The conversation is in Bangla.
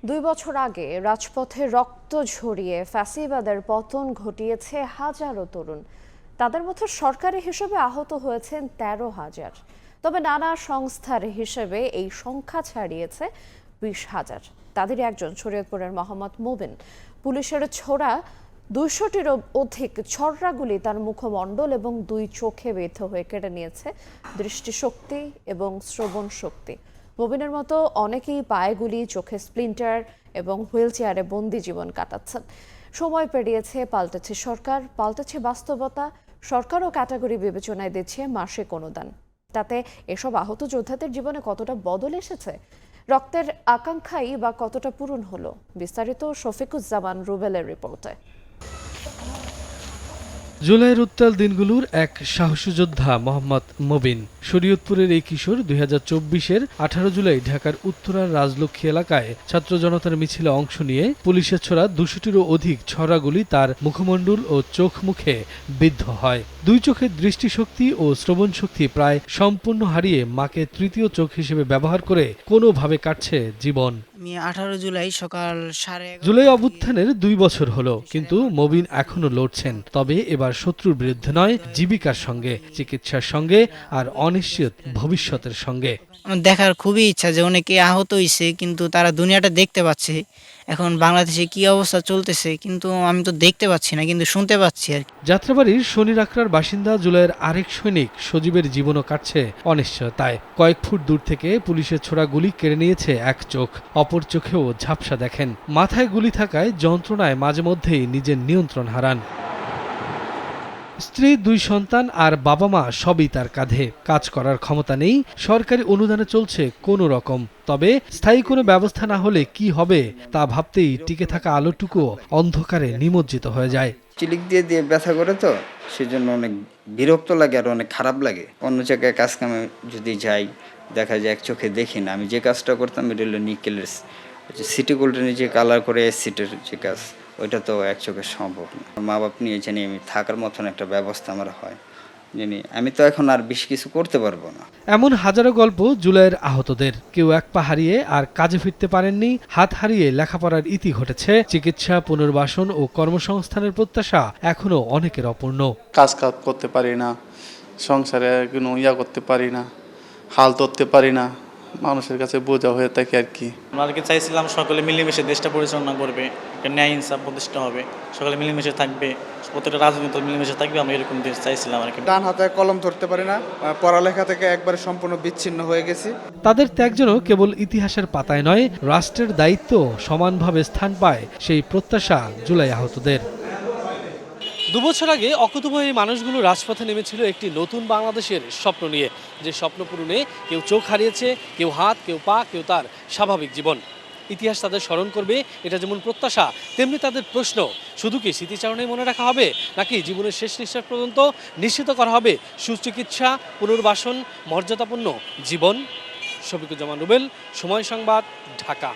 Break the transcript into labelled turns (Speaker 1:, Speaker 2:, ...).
Speaker 1: 2 বছর আগে রাজপথে রক্ত ঝরিয়ে ফ্যাসিবাদের পতন ঘটিয়েছে হাজারো তরুণ। তাদের মধ্যে সরকারি হিসেবে আহত হয়েছেন 13,000। তবে নানা সংস্থার হিসেবে এই সংখ্যা ছাড়িয়েছে 20,000। তাদের একজন শরীয়তপুরের মোহাম্মদ মুবিন। পুলিশের ছোড়া 200টিরও অধিক ছররাগুলি তার মুখমণ্ডল এবং 2 চোখে বিদ্ধ হয়ে কেড়ে নিয়েছে দৃষ্টিশক্তি এবং শ্রবণ শক্তি। মুবিনের মতো অনেকেই পায়ে গুলি, চোখে স্প্লিন্টার এবং হুইল চেয়ারে বন্দি জীবন কাটাচ্ছেন। সময় পেরিয়েছে, পাল্টেছে সরকার, পাল্টেছে বাস্তবতা। সরকারও ক্যাটাগরি বিবেচনায় দিচ্ছে মাসিক অনুদান। তাতে এসব আহত যোদ্ধাদের জীবনে কতটা বদল এসেছে, রক্তের আকাঙ্ক্ষাই বা কতটা পূরণ হলো, বিস্তারিত শফিকুজ্জামান রুবেলের রিপোর্টে।
Speaker 2: জুলাইয়ের উত্তাল দিনগুলোর এক সাহসী যোদ্ধা মোহাম্মদ মুবিন। শরীয়তপুরের এই কিশোর 2024-এর 18 জুলাই ঢাকার উত্তরার রাজলক্ষ্মী এলাকায় ছাত্র জনতার মিছিলে অংশ নিয়ে পুলিশের ছোড়া 200টিরও অধিক ছড়াগুলি তার মুখমণ্ডল ও চোখ মুখে বিদ্ধ হয়। 2 চোখের দৃষ্টিশক্তি ও শ্রবণ শক্তি প্রায় সম্পূর্ণ হারিয়ে মাকে তৃতীয় চোখ হিসেবে ব্যবহার করে কোনোভাবে কাটছে জীবন।
Speaker 3: 18 জুলাই সকাল
Speaker 2: জুলাই অভ্যুত্থানের 2 বছর হলো, কিন্তু মুবিন এখনো লড়ছেন। তবে এবার শত্রুর বিরুদ্ধে নয়, জীবিকার সঙ্গে, চিকিৎসার সঙ্গে আর অনিশ্চিত ভবিষ্যতের সঙ্গে।
Speaker 3: দেখার খুবই ইচ্ছা যে অনেকে আহত হয়েছে, কিন্তু তারা দুনিয়াটা দেখতে পাচ্ছে। এখন বাংলাদেশে কি অবস্থা চলতেছে কিন্তু আমি তো দেখতে পাচ্ছি না, কিন্তু শুনতে পাচ্ছি আর কি।
Speaker 2: যাত্রাবাড়ির শনির আখড়ার বাসিন্দা জুলাইয়ের আরেক সৈনিক সজীবের জীবনও কাটছে অনিশ্চয়তায়। কয়েক ফুট দূর থেকে পুলিশের ছোড়া গুলি কেড়ে নিয়েছে এক চোখ, অপর চোখেও ঝাপসা দেখেন। মাথায় গুলি থাকায় যন্ত্রণায় মাঝে মধ্যেই নিজের নিয়ন্ত্রণ হারান। স্ত্রী, 2 সন্তান আর বাবা মা সবই তার কাঁধে। কাজ করার ক্ষমতা নেই, সরকারি অনুদানে চলছে কোনো রকম। তবে স্থায়ী কোনো ব্যবস্থা না হলে কি হবে তা ভাবতেই টিকে থাকা আলোটুকুও অন্ধকারে নিমজ্জিত হয়ে যায়।
Speaker 4: চিলিক দিয়ে দিয়ে ব্যথা করে, তো সেজন্য অনেক বিরক্ত লাগে আর অনেক খারাপ লাগে। অন্য জায়গায় কাজ কামে যদি যাই, দেখা যায় এক চোখে দেখি না। আমি যে কাজটা করতাম এটা হলো নিকেলের সিটি গোল্ডের যে কালার করে সিটের যে কাজ, ওইটা তো এক চোখে সম্ভব না। মা বাপ নিয়ে জানি আমি থাকার মতন একটা ব্যবস্থা আমার হয় জানি, আমি তো এখন আর বেশি কিছু করতে পারবো না।
Speaker 2: এমন হাজারো গল্প জুলাইয়ের আহতদের। কেউ এক পা হারিয়ে আর কাজে ফিরতে পারেননি, হাত হারিয়ে লেখাপড়ার ইতি ঘটেছে। চিকিৎসা, পুনর্বাসন ও কর্মসংস্থানের প্রত্যাশা এখনো অনেকের অপূর্ণ।
Speaker 5: কাজ করতে পারি না, সংসারে কোনো করতে পারি না, হাল ধরতে পারি না, মানুষের কাছে বোঝা হয়ে থাকে আর কি।
Speaker 6: আমরা চাইছিলাম সকলে মিলেমিশে দেশটা পরিচালনা করবে, ন্যায় ইনসাফ প্রতিষ্ঠা হবে, সকলে মিলেমিশে থাকবে, প্রত্যেকটা রাজনীতি মিলেমিশে থাকবে। আমরা এরকম দেশ চাইছিলাম আর কি।
Speaker 7: ডান হাতে কলম ধরতে পারি না, পড়ালেখা থেকে একবারে সম্পূর্ণ বিচ্ছিন্ন হয়ে গেছি।
Speaker 2: তাদের ত্যাগ যেন কেবল ইতিহাসের পাতায় নয়, রাষ্ট্রের দায়িত্ব সমানভাবে স্থান পায়, সেই প্রত্যাশা জুলাই আহতদের। 2 বছর আগে অকুতোভয় এই মানুষগুলো রাজপথে নেমেছিল একটি নতুন বাংলাদেশের স্বপ্ন নিয়ে। যে স্বপ্ন পূরণে কেউ চোখ হারিয়েছে, কেউ হাত, কেউ পা, কেউ তার স্বাভাবিক জীবন। ইতিহাস তাদের স্মরণ করবে, এটা যেমন প্রত্যাশা তেমনি তাদের প্রশ্ন। শুধু কি স্মৃতিচারণে মনে রাখা হবে, নাকি জীবনের শেষ নিঃশ্বাস পর্যন্ত নিশ্চিত করা হবে সুচিকিৎসা, পুনর্বাসন, মর্যাদাপূর্ণ জীবন? শফিকুজ্জামান রুবেল, সময় সংবাদ, ঢাকা।